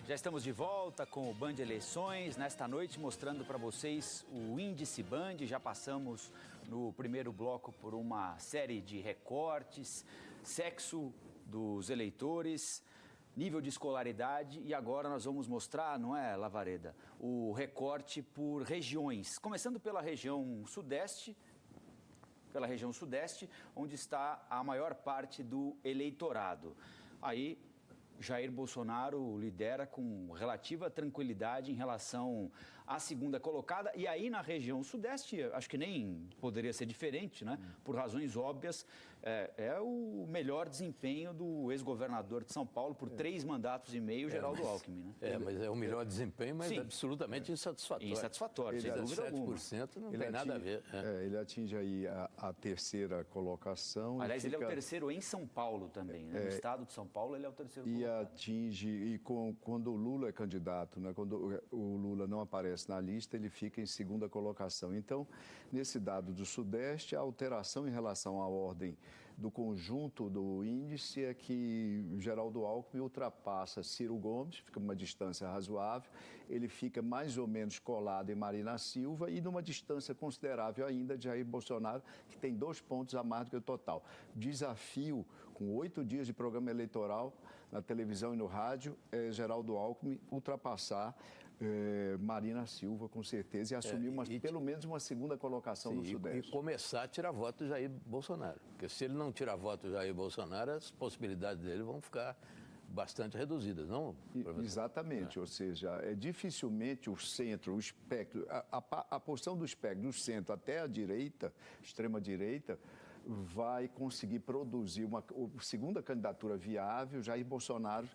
Já estamos de volta com o Band Eleições, nesta noite mostrando para vocês o Índice Band. Já passamos no primeiro bloco por uma série de recortes, sexo dos eleitores, nível de escolaridade e agora nós vamos mostrar, não é, Lavareda, o recorte por regiões, começando pela região sudeste, onde está a maior parte do eleitorado. Aí Jair Bolsonaro lidera com relativa tranquilidade em relação à segunda colocada. E aí, na região sudeste, acho que nem poderia ser diferente, né? Por razões óbvias, é o melhor desempenho do ex-governador de São Paulo por 3 mandatos e meio, Geraldo Alckmin, né? Mas é o melhor desempenho, mas Sim, absolutamente insatisfatório. Insatisfatório, sem dúvida alguma. 7% não tem nada a ver. Ele atinge aí a terceira colocação. Aliás, ele é o terceiro em São Paulo também, né? No estado de São Paulo, ele é o terceiro colocado. Quando o Lula é candidato, né, quando o Lula não aparece na lista, ele fica em segunda colocação. Então, nesse dado do Sudeste, a alteração em relação à ordem do conjunto do índice é que Geraldo Alckmin ultrapassa Ciro Gomes, fica uma distância razoável, ele fica mais ou menos colado em Marina Silva e numa distância considerável ainda de Jair Bolsonaro, que tem 2 pontos a mais do que o total. Desafio, com 8 dias de programa eleitoral na televisão e no rádio, Geraldo Alckmin ultrapassar Marina Silva, com certeza, e assumir pelo menos uma segunda colocação no Sudeste. E começar a tirar voto do Jair Bolsonaro. Porque se ele não tirar voto do Jair Bolsonaro, as possibilidades dele vão ficar bastante reduzidas, não, professor? Exatamente, ou seja, dificilmente o centro, o espectro, a porção do espectro do centro até a direita, extrema-direita, vai conseguir produzir uma segunda candidatura viável, Jair Bolsonaro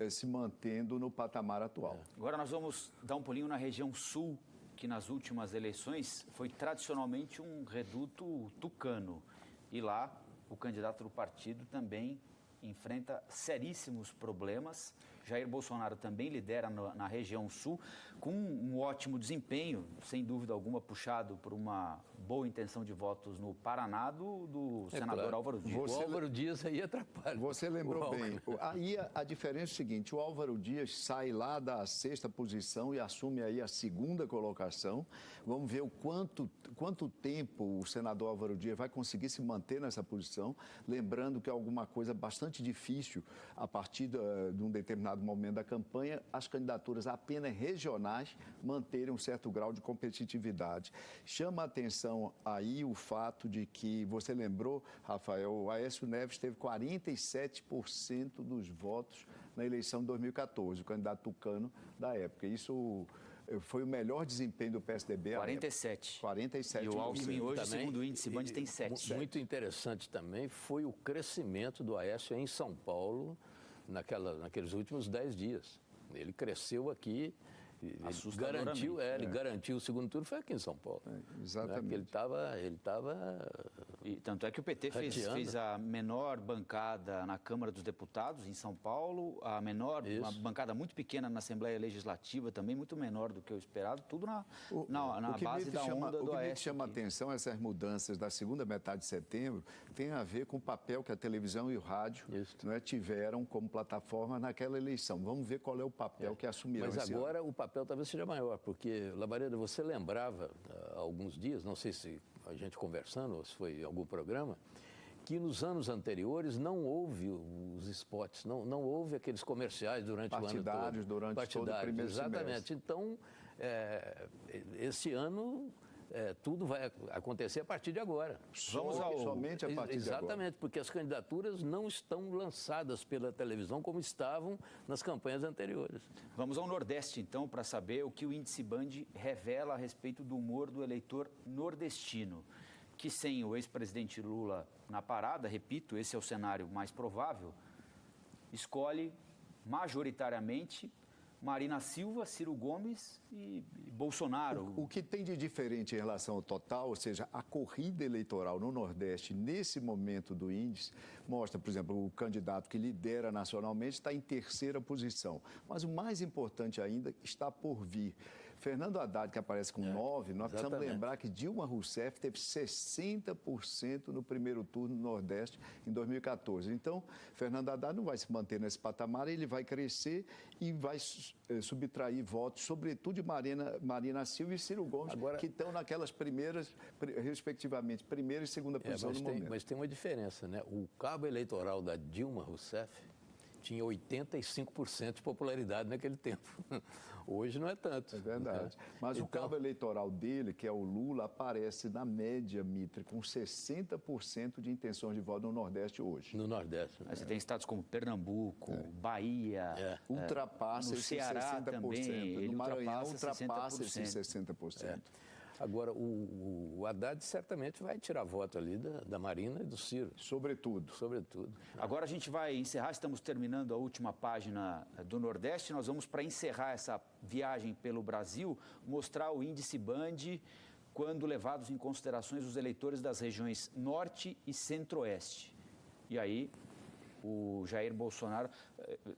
se mantendo no patamar atual. Agora nós vamos dar um pulinho na região sul, que nas últimas eleições foi tradicionalmente um reduto tucano. E lá o candidato do partido também enfrenta seríssimos problemas. Jair Bolsonaro também lidera na região sul, com um ótimo desempenho, sem dúvida alguma, puxado por uma boa intenção de votos no Paraná do senador Álvaro Dias. O Álvaro Dias aí atrapalha. Você lembrou bem. Aí a diferença é o seguinte, o Álvaro Dias sai lá da 6ª posição e assume aí a segunda colocação. Vamos ver quanto tempo o senador Álvaro Dias vai conseguir se manter nessa posição, lembrando que é alguma coisa bastante difícil, a partir de um determinado momento da campanha, as candidaturas apenas regionais manterem um certo grau de competitividade. Chama a atenção aí o fato de que, você lembrou, Rafael, o Aécio Neves teve 47% dos votos na eleição de 2014, o candidato tucano da época. Isso foi o melhor desempenho do PSDB. 47. 47%. E o Alckmin hoje, segundo o índice Band, tem 7. Muito interessante também foi o crescimento do Aécio em São Paulo naqueles últimos 10 dias. Ele cresceu aqui, ele garantiu o segundo turno, foi aqui em São Paulo. Exatamente. Ele estava... E tanto é que o PT fez a menor bancada na Câmara dos Deputados, em São Paulo, uma bancada muito pequena na Assembleia Legislativa, também muito menor do que o esperado, tudo na base da onda do Aécio. O que me chama a atenção, essas mudanças da segunda metade de setembro, tem a ver com o papel que a televisão e o rádio tiveram como plataforma naquela eleição. Vamos ver qual é o papel que assumiram esse ano. Mas agora o papel talvez seja maior, porque, Lavareda, você lembrava há alguns dias, não sei se a gente conversando ou se foi em algum programa, que nos anos anteriores não houve os spots, não houve aqueles comerciais durante o ano todo. Partidários durante todo o primeiro exatamente. semestre. Então, esse ano... tudo vai acontecer a partir de agora. Somente a partir de agora. Exatamente, porque as candidaturas não estão lançadas pela televisão como estavam nas campanhas anteriores. Vamos ao Nordeste, então, para saber o que o Índice Band revela a respeito do humor do eleitor nordestino, que sem o ex-presidente Lula na parada, repito, esse é o cenário mais provável, escolhe majoritariamente Marina Silva, Ciro Gomes e Bolsonaro. O que tem de diferente em relação ao total, ou seja, a corrida eleitoral no Nordeste, nesse momento do índice, mostra, por exemplo, o candidato que lidera nacionalmente está em terceira posição. Mas o mais importante ainda está por vir. Fernando Haddad, que aparece com 9, nós precisamos lembrar que Dilma Rousseff teve 60% no primeiro turno no Nordeste em 2014. Então, Fernando Haddad não vai se manter nesse patamar, ele vai crescer e vai subtrair votos, sobretudo de Marina Silva e Ciro Gomes, que estão naquelas primeiras, respectivamente, primeira e segunda posição no momento. Mas tem uma diferença, né? O cabo eleitoral da Dilma Rousseff tinha 85% de popularidade naquele tempo. Hoje não é tanto. É verdade. Mas então, o cabo eleitoral dele, que é o Lula, aparece na média, Mitre, com 60% de intenções de voto no Nordeste hoje. No Nordeste. Você tem estados como Pernambuco, Bahia, ultrapassa no Ceará 60%. Também, no Maranhão ultrapassa 60%. esses 60%. Agora, o Haddad certamente vai tirar voto ali da Marina e do Ciro. Sobretudo. Agora a gente vai encerrar, estamos terminando a última página do Nordeste. Nós vamos, para encerrar essa viagem pelo Brasil, mostrar o índice Band quando levados em considerações os eleitores das regiões Norte e Centro-Oeste. E aí, o Jair Bolsonaro,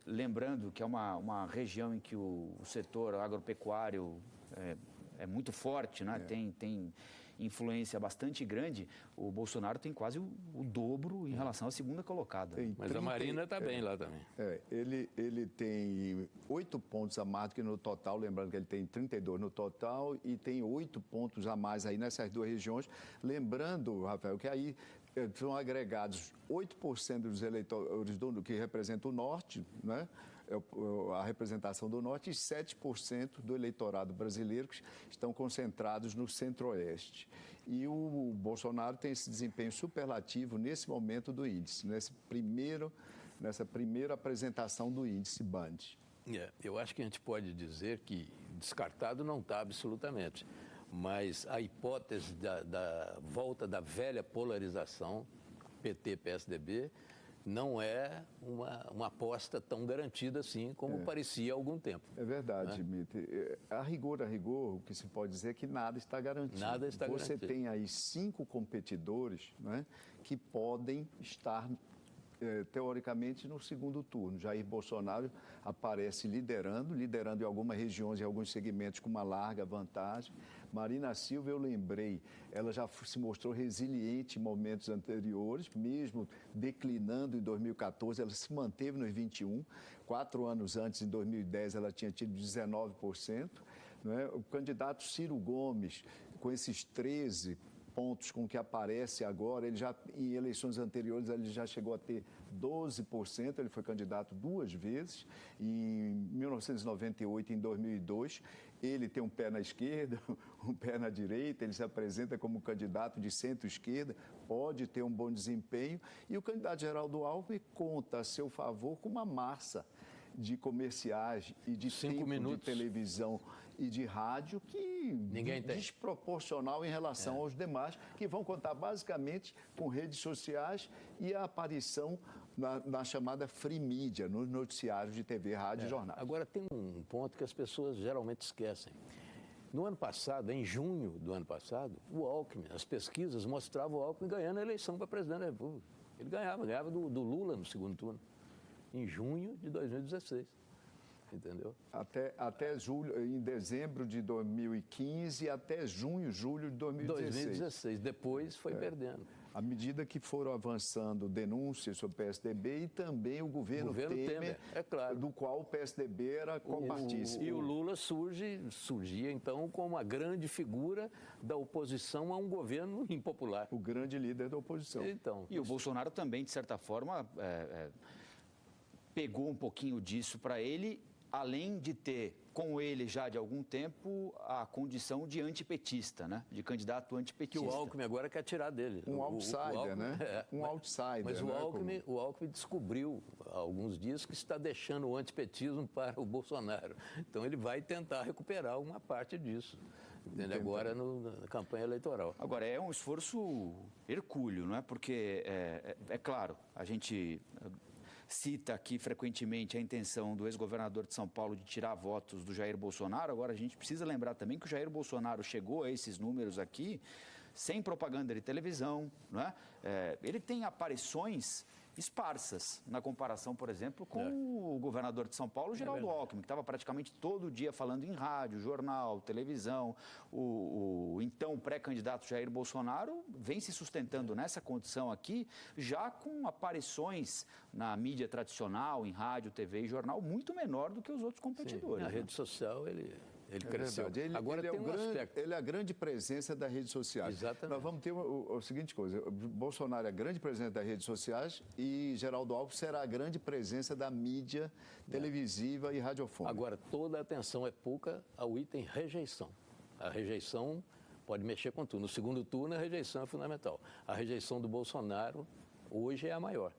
lembrando que é uma região em que o setor agropecuário é muito forte, né? Tem influência bastante grande. O Bolsonaro tem quase o dobro em relação à segunda colocada. Mas a Marina está bem lá também. Ele tem 8 pontos a mais do que no total, lembrando que ele tem 32 no total e tem 8 pontos a mais aí nessas duas regiões. Lembrando, Rafael, que aí são agregados 8% dos eleitores que representam o Norte, né? A representação do Norte, e 7% do eleitorado brasileiro que estão concentrados no Centro-Oeste. E o Bolsonaro tem esse desempenho superlativo nesse momento do índice, nessa primeira apresentação do índice Band. Eu acho que a gente pode dizer que descartado não está absolutamente, mas a hipótese da volta da velha polarização PT-PSDB não é uma aposta tão garantida assim como parecia há algum tempo. É verdade, Mitre. A rigor, o que se pode dizer é que nada está garantido. Nada está garantido. Você tem aí 5 competidores, né, que podem estar, teoricamente, no segundo turno. Jair Bolsonaro aparece liderando em algumas regiões e alguns segmentos com uma larga vantagem. Marina Silva, eu lembrei, ela já se mostrou resiliente em momentos anteriores, mesmo declinando em 2014, ela se manteve nos 21%. 4 anos antes, em 2010, ela tinha tido 19%. Né? O candidato Ciro Gomes, com esses 13 pontos com que aparece agora, ele já, em eleições anteriores, ele já chegou a ter 12%, ele foi candidato 2 vezes, em 1998 e em 2002, ele tem um pé na esquerda, um pé na direita, ele se apresenta como candidato de centro-esquerda, pode ter um bom desempenho, e o candidato Geraldo Alckmin conta a seu favor com uma massa de comerciais e de tempo de televisão e de rádio que ninguém tem, desproporcional em relação aos demais, que vão contar basicamente com redes sociais e a aparição na chamada free media, nos noticiários de TV, rádio e jornal. Agora, tem um ponto que as pessoas geralmente esquecem. No ano passado, em junho do ano passado, o Alckmin, as pesquisas mostravam o Alckmin ganhando a eleição para presidente da República. Ele ganhava do Lula no segundo turno, em junho de 2016. Entendeu? Até julho, em dezembro de 2015 até julho de 2016. Depois foi perdendo. À medida que foram avançando denúncias sobre o PSDB e também o governo Temer, é claro, do qual o PSDB era copartícipe. E o Lula surgia, então, como a grande figura da oposição a um governo impopular. O grande líder da oposição. Então, e o Bolsonaro também, de certa forma, pegou um pouquinho disso para ele, além de ter com ele já de algum tempo a condição de antipetista, né? De candidato antipetista. Que o Alckmin agora quer tirar dele. Um outsider, né? Outsider. Mas né? o Alckmin descobriu há alguns dias que está deixando o antipetismo para o Bolsonaro. Então ele vai tentar recuperar uma parte disso. Entendeu? Agora na campanha eleitoral. Agora, é um esforço hercúleo, não é? Porque, é claro, a gente cita aqui frequentemente a intenção do ex-governador de São Paulo de tirar votos do Jair Bolsonaro. Agora, a gente precisa lembrar também que o Jair Bolsonaro chegou a esses números aqui sem propaganda de televisão, não é? Ele tem aparições esparsas, na comparação, por exemplo, com o governador de São Paulo, Geraldo Alckmin, que estava praticamente todo dia falando em rádio, jornal, televisão. O então pré-candidato Jair Bolsonaro vem se sustentando nessa condição aqui, já com aparições na mídia tradicional, em rádio, TV e jornal, muito menor do que os outros competidores. Na rede social ele cresceu. Agora ele é a grande presença das redes sociais. Exatamente. Nós vamos ter a seguinte coisa, Bolsonaro é a grande presença das redes sociais e Geraldo Alckmin será a grande presença da mídia televisiva e radiofônica. Agora, toda a atenção é pouca ao item rejeição. A rejeição pode mexer com tudo. No segundo turno, a rejeição é fundamental. A rejeição do Bolsonaro hoje é a maior.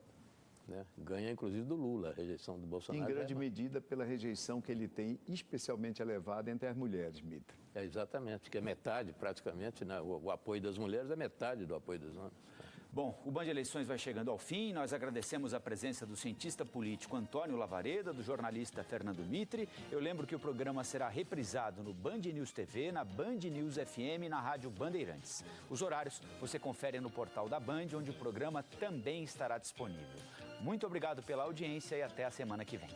Né? Ganha, inclusive, do Lula, a rejeição do Bolsonaro. Em grande medida pela rejeição que ele tem, especialmente elevada entre as mulheres, Mitra. Exatamente, que é metade, praticamente, né? O apoio das mulheres é metade do apoio dos homens. Bom, o Band Eleições vai chegando ao fim. Nós agradecemos a presença do cientista político Antônio Lavareda, do jornalista Fernando Mitre. Eu lembro que o programa será reprisado no Band News TV, na Band News FM e na Rádio Bandeirantes. Os horários você confere no portal da Band, onde o programa também estará disponível. Muito obrigado pela audiência e até a semana que vem.